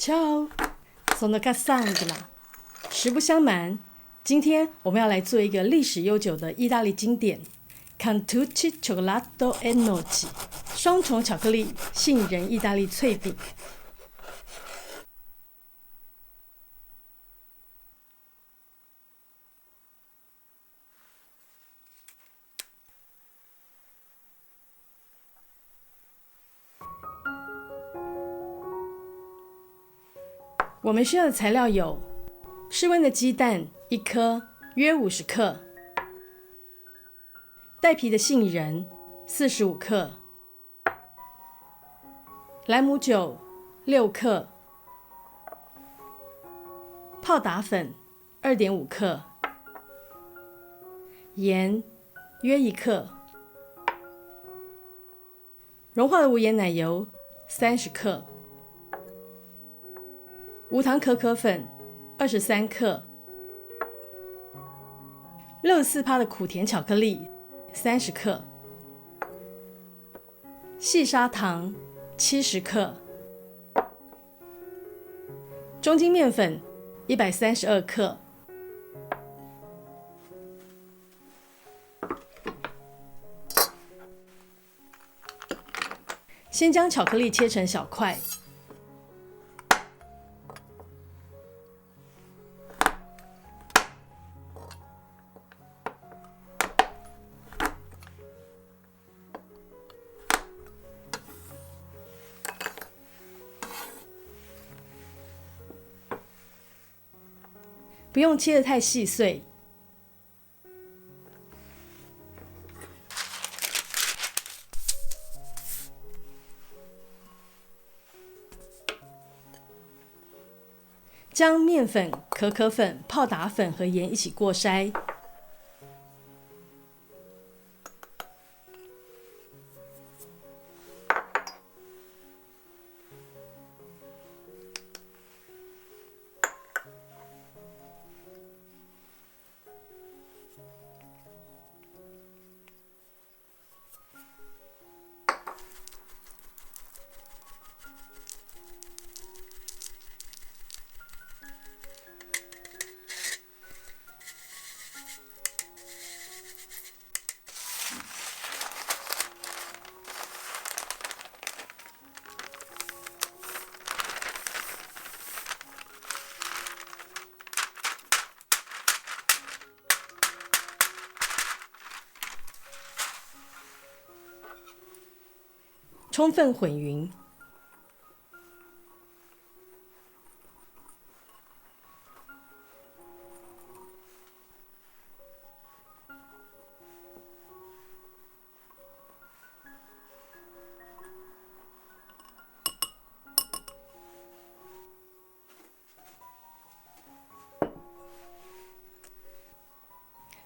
Ciao, sono Cassandra。实不相瞒，今天我们要来做一个历史悠久的意大利经典 Cantucci Cioccolato e Noci 双重巧克力杏仁意大利脆饼。我们需要的材料有室温的鸡蛋1颗，约50克；带皮的杏仁45克；莱姆酒6克；泡打粉2.5克；盐约1克；融化的无盐奶油30克；无糖可可粉23克，64%的苦甜巧克力30克，细砂糖70克，中筋面粉132克。先将巧克力切成小块。不用切得太细碎。将面粉、可可粉、泡打粉和盐一起过筛。充分混匀。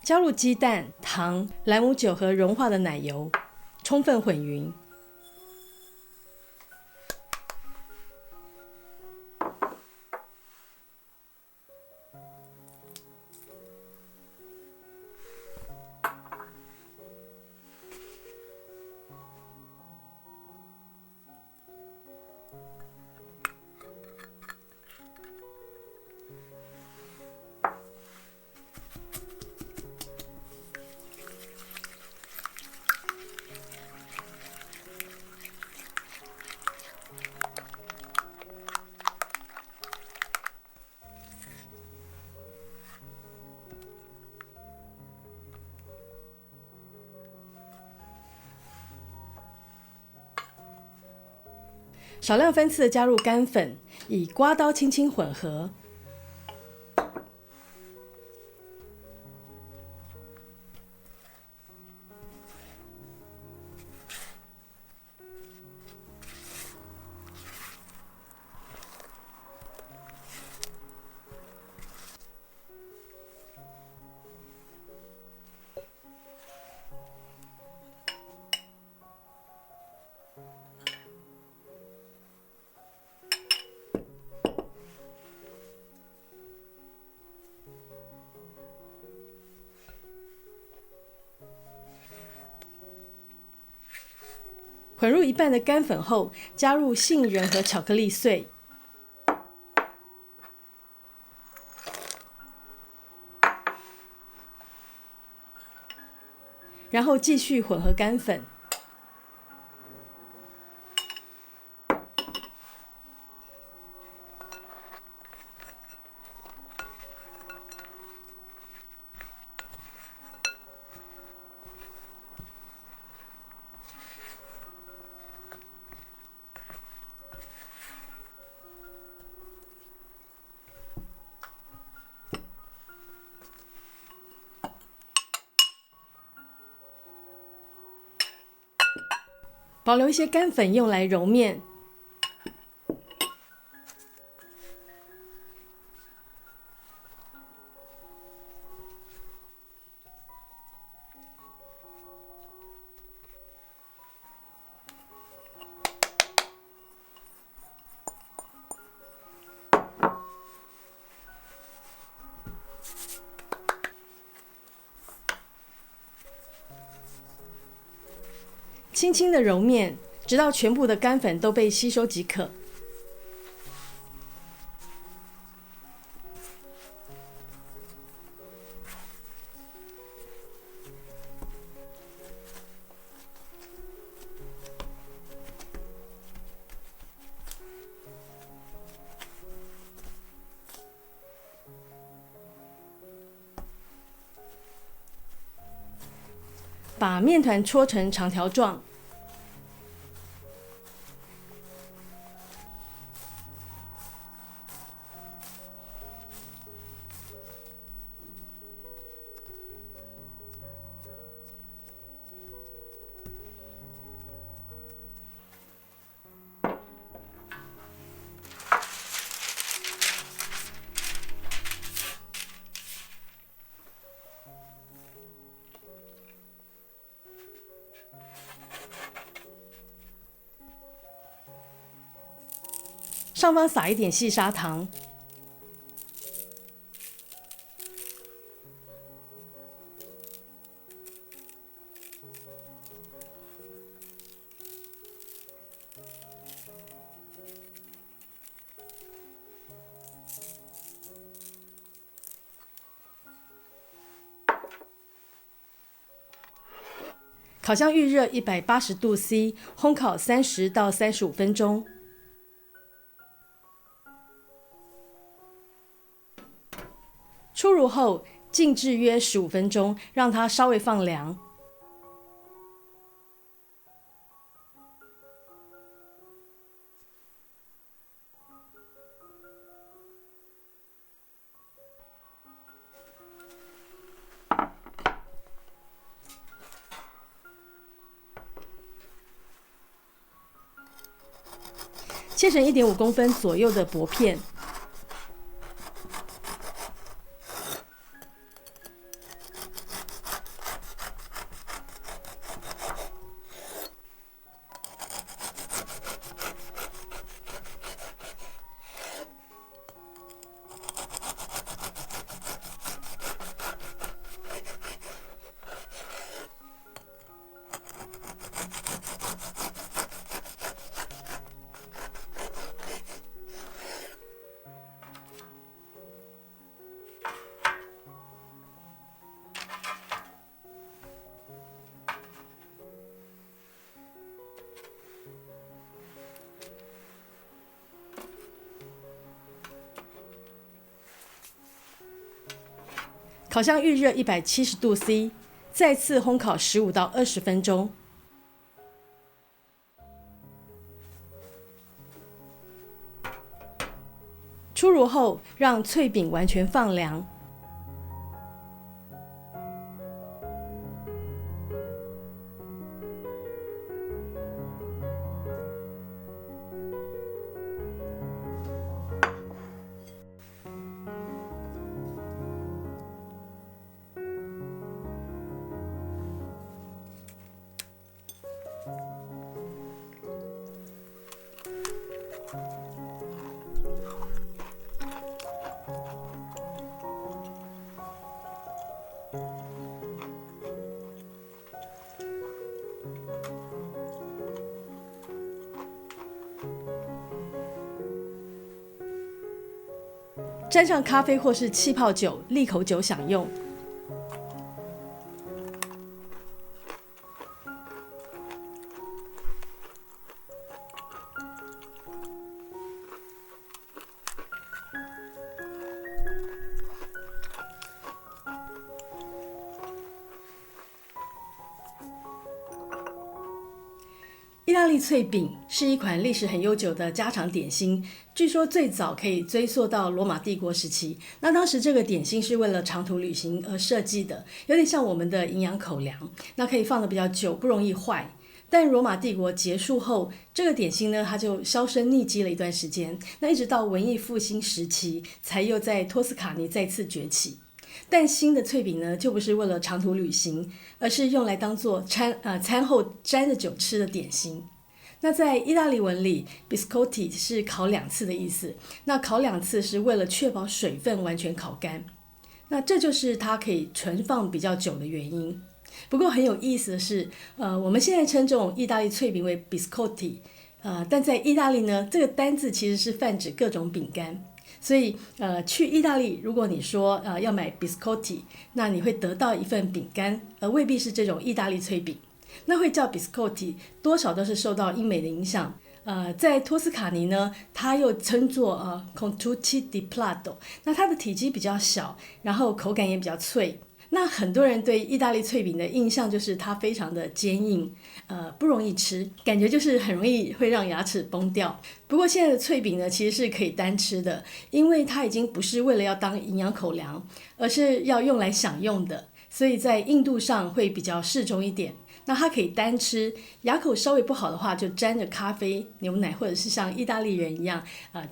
加入鸡蛋、糖、莱姆酒和融化的奶油，充分混匀。少量分次的加入干粉，以刮刀轻轻混合。混入一半的干粉后，加入杏仁和巧克力碎。然后继续混合干粉。保留一些干粉用来揉面。轻轻的揉面，直到全部的干粉都被吸收即可。把面团搓成长条状。上方撒一点细砂糖，烤箱预热180°C， 烘烤30到35分钟。出炉后静置约15分钟，让它稍微放凉。切成1.5公分左右的薄片。烤箱预热170°C， 再次烘烤15到20分钟。出炉后，让脆饼完全放凉。沾上咖啡或是气泡酒、利口酒享用。大利脆饼是一款历史很悠久的家常点心，据说最早可以追溯到罗马帝国时期。那当时这个点心是为了长途旅行而设计的，有点像我们的营养口粮，那可以放得比较久，不容易坏。但罗马帝国结束后，这个点心呢，它就销声匿迹了一段时间。那一直到文艺复兴时期，才又在托斯卡尼再次崛起。但新的脆饼呢，就不是为了长途旅行，而是用来当做餐后沾着酒吃的点心。那在意大利文里 biscotti 是烤2次的意思，那烤2次是为了确保水分完全烤干，那这就是它可以存放比较久的原因。不过很有意思的是，我们现在称这种意大利脆饼为 biscotti，但在意大利呢，这个单字其实是泛指各种饼干。所以去意大利，如果你说要买 biscotti， 那你会得到一份饼干，而未必是这种意大利脆饼。那会叫 biscotti， 多少都是受到英美的影响。在托斯卡尼呢，它又称作contucci di Prato， 那它的体积比较小，然后口感也比较脆。那很多人对意大利脆饼的印象就是它非常的坚硬，不容易吃，感觉就是很容易会让牙齿崩掉。不过现在的脆饼呢，其实是可以单吃的，因为它已经不是为了要当营养口粮，而是要用来享用的，所以在硬度上会比较适中一点。那它可以单吃，牙口稍微不好的话，就沾着咖啡、牛奶，或者是像意大利人一样，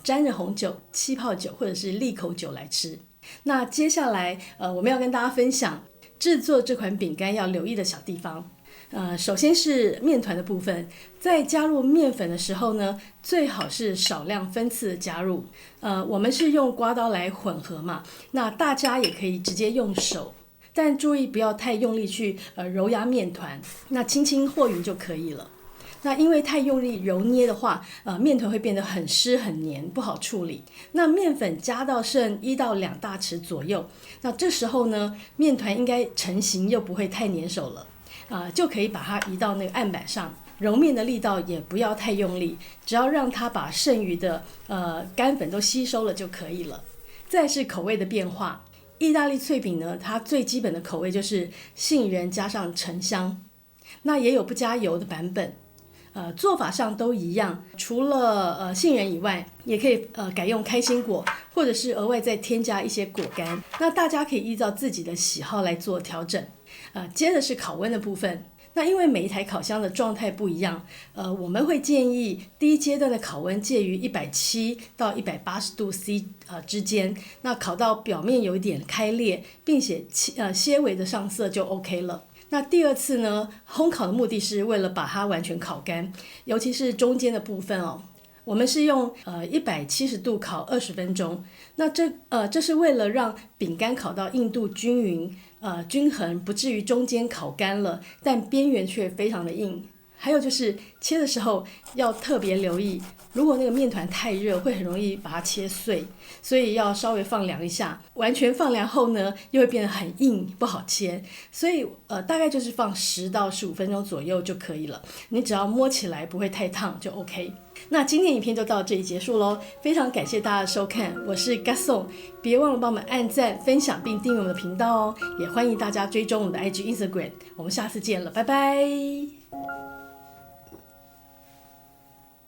沾着红酒、气泡酒或者是利口酒来吃。那接下来我们要跟大家分享制作这款饼干要留意的小地方。首先是面团的部分，在加入面粉的时候呢，最好是少量分次的加入。我们是用刮刀来混合嘛，那大家也可以直接用手，但注意不要太用力去揉压面团，那轻轻和匀就可以了。那因为太用力揉捏的话，面团会变得很湿很黏，不好处理。那面粉加到剩1到2大匙左右，那这时候呢，面团应该成型又不会太粘手了，就可以把它移到那个案板上。揉面的力道也不要太用力，只要让它把剩余的干粉都吸收了就可以了。再是口味的变化，意大利脆饼呢，它最基本的口味就是杏仁加上沉香，那也有不加油的版本。做法上都一样，除了杏仁以外，也可以改用开心果，或者是额外再添加一些果干。那大家可以依照自己的喜好来做调整。接着是烤温的部分。那因为每一台烤箱的状态不一样，我们会建议第一阶段的烤温介于170到180度 C 之间，那烤到表面有一点开裂，并且些微的上色就 OK 了。那第二次呢，烘烤的目的是为了把它完全烤干，尤其是中间的部分哦。我们是用170度烤20分钟，那这是为了让饼干烤到硬度均匀、均衡，不至于中间烤干了，但边缘却非常的硬。还有就是切的时候要特别留意，如果那个面团太热，会很容易把它切碎，所以要稍微放凉一下。完全放凉后呢，又会变得很硬，不好切。所以大概就是放10到15分钟左右就可以了。你只要摸起来不会太烫就 OK。那今天影片就到这里结束咯，非常感谢大家的收看，我是 Gaston， 别忘了帮我们按赞、分享并订阅我们的频道哦，也欢迎大家追踪我们的IG、Instagram， 我们下次见了，拜拜。